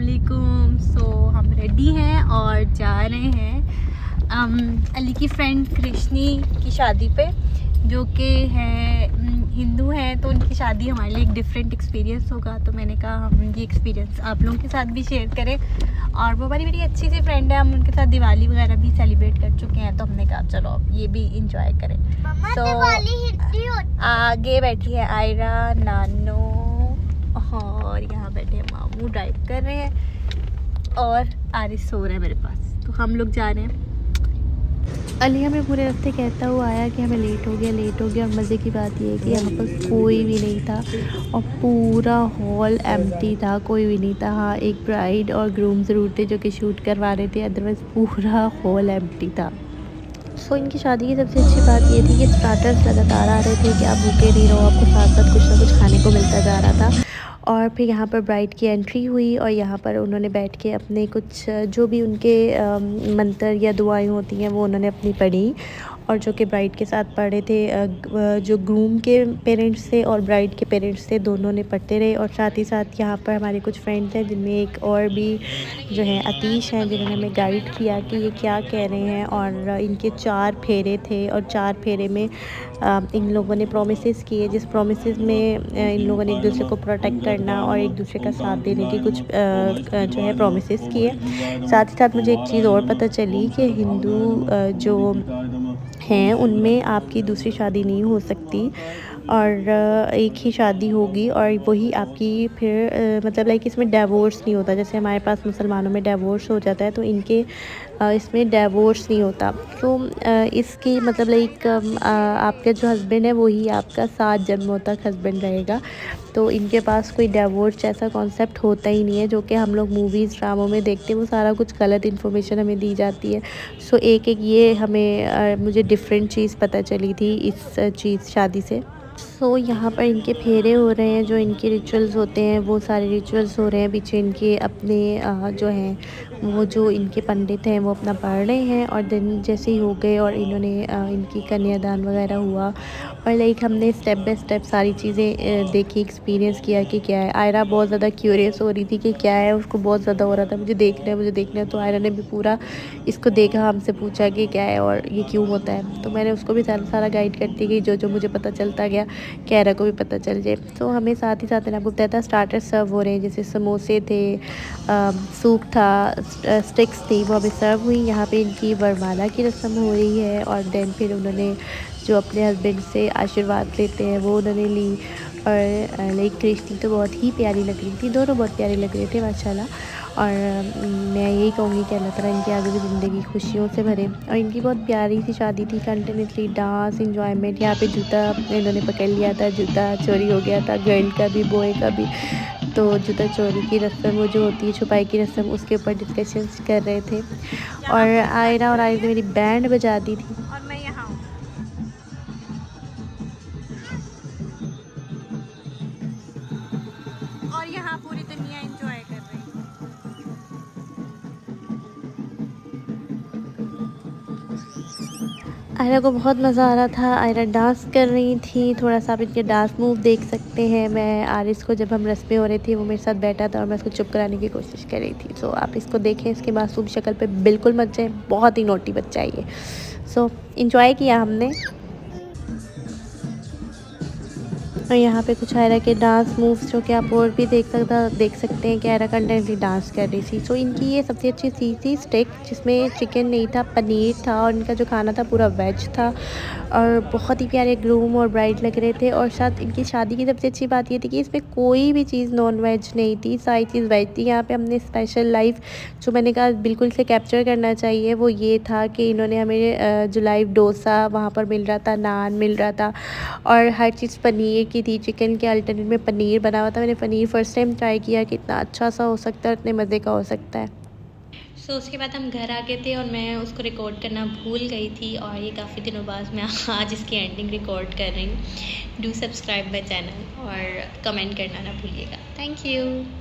वालेकुम। हम रेडी हैं और जा रहे हैं अली की फ्रेंड कृष्णी की शादी पे, जो कि है हिंदू है, तो उनकी शादी हमारे लिए एक डिफरेंट एक्सपीरियंस होगा। तो मैंने कहा हम ये एक्सपीरियंस आप लोगों के साथ भी शेयर करें। और वो हमारी बड़ी अच्छी सी फ्रेंड है, हम उनके साथ दिवाली वगैरह भी सेलिब्रेट कर चुके हैं, तो हमने कहा चलो ये भी इंजॉय करें। आगे बैठी है आयरा, नानो और यहाँ बैठे हैं मामू, ड्राइव कर रहे हैं और आरिस सो रहे हैं मेरे पास। तो हम लोग जा रहे हैं। अली हमें पूरे रास्ते कहता हुआ आया कि हमें लेट हो गया। और मज़े की बात यह है कि यहाँ पर कोई भी नहीं था और पूरा हॉल एम्प्टी था, कोई भी नहीं था। हाँ, एक ब्राइड और ग्रूम ज़रूर थे जो कि शूट करवा रहे थे, अदरवाइज़ पूरा हॉल एम्प्टी था। इनकी शादी की सबसे अच्छी बात ये थी कि स्टार्टर्स लगातार आ रहे थे कि आप भूखे नहीं रहो, आपको साथ साथ कुछ ना कुछ खाने को मिलता जा रहा था। और फिर यहाँ पर ब्राइड की एंट्री हुई और यहाँ पर उन्होंने बैठ के अपने कुछ जो भी उनके मंत्र या दुआएं होती हैं वो उन्होंने अपनी पढ़ी, और जो कि ब्राइड के साथ पढ़े थे। जो ग्रूम के पेरेंट्स थे और ब्राइड के पेरेंट्स थे, दोनों ने पढ़ते रहे। और साथ ही साथ यहाँ पर हमारे कुछ फ्रेंड्स हैं, जिनमें एक और भी जो है अतीश हैं, जिन्होंने हमें गाइड किया कि ये क्या कह रहे हैं। और इनके 4 फेरे थे और 4 फेरे में इन लोगों ने प्रोमिसेस किए, जिस प्रोमिसेस में इन लोगों ने एक दूसरे को प्रोटेक्ट करना और एक दूसरे का साथ देने की कुछ जो है प्रोमिसेस किए। साथ ही साथ मुझे एक चीज़ और पता चली कि हिंदू जो हैं उनमें आपकी दूसरी शादी नहीं हो सकती और एक ही शादी होगी, और वही आपकी फिर मतलब लाइक इसमें डिवोर्स नहीं होता। जैसे हमारे पास मुसलमानों में डिवोर्स हो जाता है, तो इनके इसमें डिवोर्स नहीं होता। तो इसकी मतलब लाइक आपका जो हस्बैंड है वही आपका 7 जन्मों तक हस्बैंड रहेगा। तो इनके पास कोई डिवोर्स जैसा कॉन्सेप्ट होता ही नहीं है, जो कि हम लोग मूवीज़ ड्रामों में देखते हैं, वो सारा कुछ गलत इन्फॉर्मेशन हमें दी जाती है। एक ये हमें मुझे डिफरेंट चीज़ पता चली थी इस चीज़ शादी से। यहाँ पर इनके फेरे हो रहे हैं, जो इनके रिचुअल्स होते हैं वो सारे रिचुअल्स हो रहे हैं। पीछे इनके अपने जो हैं वो जो इनके पंडित हैं वो अपना पढ़ रहे हैं। और दिन जैसे ही हो गए और इन्होंने इनकी कन्यादान वगैरह हुआ, और लाइक हमने स्टेप बाय स्टेप सारी चीज़ें देखी, एक्सपीरियंस किया कि क्या है। आयरा बहुत ज़्यादा क्यूरियस हो रही थी कि क्या है, उसको बहुत ज़्यादा हो रहा था मुझे देखना है। तो आयरा ने भी पूरा इसको देखा, हमसे पूछा कि क्या है और ये क्यों होता है। तो मैंने उसको भी सारा गाइड करती गई, जो मुझे पता चलता गया कैरा को भी पता चल जाए। तो हमें साथ ही साथ मैंने आपको बताया था स्टार्टर सर्व हो रहे हैं, जैसे समोसे थे, सूप था, स्टिक्स थी, वो हमें सर्व हुई। यहाँ पे इनकी वरमाला की रस्म हो रही है और देन फिर उन्होंने जो अपने हस्बैंड से आशीर्वाद लेते हैं वो उन्होंने ली। और लाइक कृष्णी तो बहुत ही प्यारी लग रही थी, दोनों बहुत प्यारे लग रहे थे माशाल्लाह। और मैं यही कहूँगी कि अल्लाह ताला इनकी आगे भी ज़िंदगी खुशियों से भरे। और इनकी बहुत प्यारी सी शादी थी, कंटिन्यूसली डांस, इंजॉयमेंट। यहाँ पे जूता इन्होंने पकड़ लिया था, जूता चोरी हो गया था, गर्ल का भी बॉय का भी। तो जूता चोरी की रस्म वो जो होती है, छुपाई की रस्म, उसके ऊपर डिस्कशंस कर रहे थे। और आयरा ने मेरी बैंड बजा दी थी। और मैं यहाँ हूँ। और यहाँ पूरी दुनिया एंजॉय कर रही है। आयरा को बहुत मज़ा आ रहा था, आयरा डांस कर रही थी। थोड़ा सा आप इनके डांस मूव देख सकते हैं। मैं आरिस को जब हम रस्में हो रही थी वो मेरे साथ बैठा था और मैं उसको चुप कराने की कोशिश कर रही थी। आप इसको देखें, इसकी मासूम शक्ल पे बिल्कुल मत जाए, बहुत ही नोटी बच्चा है ये। इंजॉय किया हमने। और यहाँ पे कुछ आयरा के डांस मूव्स जो कि आप और भी देख सकते हैं कि आयरा कंटिन्यूसली डांस कर रही थी। इनकी ये सबसे अच्छी चीज़ थी स्टेक, जिसमें चिकन नहीं था, पनीर था, और इनका जो खाना था पूरा वेज था। और बहुत ही प्यारे ग्रूम और ब्राइड लग रहे थे। और साथ इनकी शादी की सबसे अच्छी बात ये थी कि इसमें कोई भी चीज़ नॉन वेज नहीं थी, सारी चीज़ वेज थी। यहाँ पे हमने स्पेशल लाइव जो मैंने कहा बिल्कुल से कैप्चर करना चाहिए, वो ये था कि इन्होंने हमें जो लाइव डोसा वहाँ पर मिल रहा था, नान मिल रहा था, और हर चीज़ पनीर की थी। चिकन के अल्टरनेट में पनीर बना हुआ था। मैंने पनीर फर्स्ट टाइम ट्राई किया, कितना अच्छा सा हो सकता है, इतने मज़े का हो सकता है। उसके बाद हम घर आ गए थे और मैं उसको रिकॉर्ड करना भूल गई थी, और ये काफ़ी दिनों बाद मैं आज इसकी एंडिंग रिकॉर्ड कर रही हूँ। डू सब्सक्राइब माई चैनल और कमेंट करना ना भूलिएगा। Thank you.